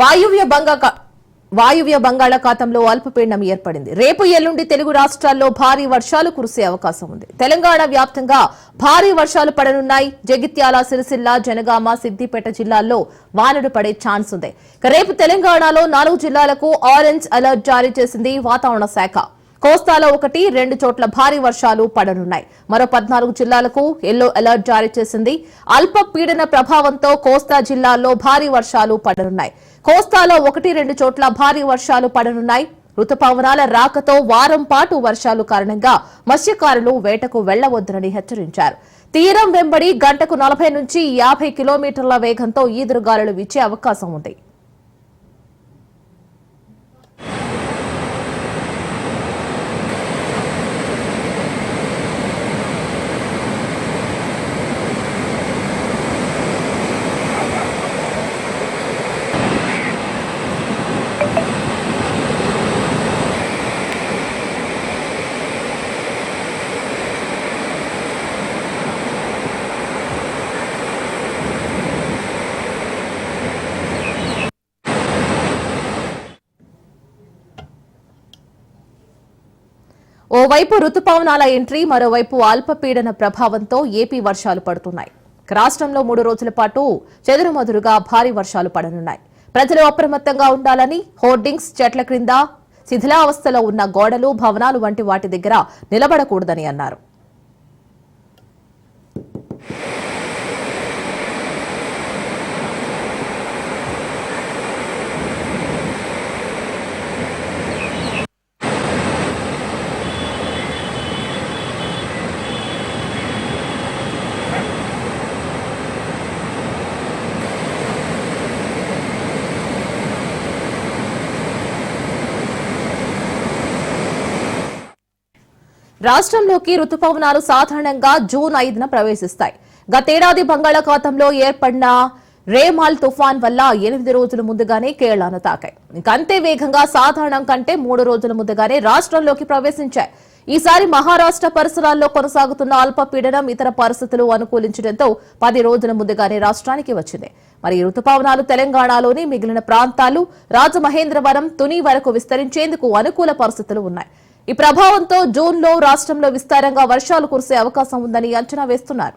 వాయువ్య బంగాళాఖాతంలో అల్పపీడనం ఏర్పడింది. రేపు ఎల్లుండి తెలుగు రాష్ట్రాల్లో భారీ వర్షాలు కురిసే అవకాశం ఉంది. తెలంగాణ వ్యాప్తంగా భారీ వర్షాలు పడనున్నాయి. జగిత్యాల, సిరిసిల్ల, జనగామ, సిద్దిపేట జిల్లాల్లో వానలు పడే ఛాన్స్ ఉంది. రేపు తెలంగాణలో 4 జిల్లాలకు ఆరెంజ్ అలర్ట్ జారీ చేసింది వాతావరణ శాఖ. కోస్తాలో 1-2 చోట్ల భారీ వర్షాలు పడనున్నాయి. మరో 14 జిల్లాలకు ఎల్లో అలర్ట్ జారీ చేసింది. అల్పపీడన ప్రభావంతో కోస్తా జిల్లాల్లో భారీ వర్షాలు పడనున్నాయి. కోస్తాలో 1-2 చోట్ల భారీ వర్షాలు పడనున్నాయి. రుతుపవనాల రాకతో వారం పాటు వర్షాలు కారణంగా మత్స్యకారులు వేటకు వెళ్లవద్దని హెచ్చరించారు. తీరం వెంబడి గంటకు 40 నుంచి 50 కిలోమీటర్ల వేగంతో ఈదురుగాలులు వీచే అవకాశం ఉంది. ఓవైపు రుతుపవనాల ఎంట్రీ, మరోవైపు అల్పపీడన ప్రభావంతో ఏపీ వర్షాలు పడుతున్నాయి. రాష్ట్రంలో 3 రోజుల పాటు చెదురుమదురుగా భారీ వర్షాలు పడనున్నాయి. ప్రజలు అప్రమత్తంగా ఉండాలని హోర్డింగ్స్, చెట్ల క్రింద శిథిలావస్థలో ఉన్న గోడలు, భవనాలు వంటి వాటి దగ్గర నిలబడకూడదని అన్నారు. రాష్ట్రంలోకి రుతుపవనాలు సాధారణంగా జూన్ 5న ప్రవేశిస్తాయి. గతేడాది బంగాళాఖాతంలో ఏర్పడిన రేమాల్ తుఫాన్ వల్ల 8 రోజుల ముందుగానే కేరళను తాకాయి. అంతే వేగంగా సాధారణం కంటే 3 రోజుల ముందుగానే రాష్ట్రంలోకి ప్రవేశించాయి. ఈసారి మహారాష్ట్ర పరిసరాల్లో కొనసాగుతున్న అల్పపీడనం ఇతర పరిస్థితులు అనుకూలించడంతో 10 రోజుల ముందుగానే రాష్ట్రానికి వచ్చింది. మరి రుతుపవనాలు తెలంగాణలోని మిగిలిన ప్రాంతాలు, రాజమహేంద్రవరం, తుని వరకు విస్తరించేందుకు అనుకూల పరిస్థితులు ఉన్నాయి. ఈ ప్రభావంతో జూన్లో రాష్ట్రంలో విస్తారంగా వర్షాలు కురిసే అవకాశం ఉందని అంచనా వేస్తున్నారు.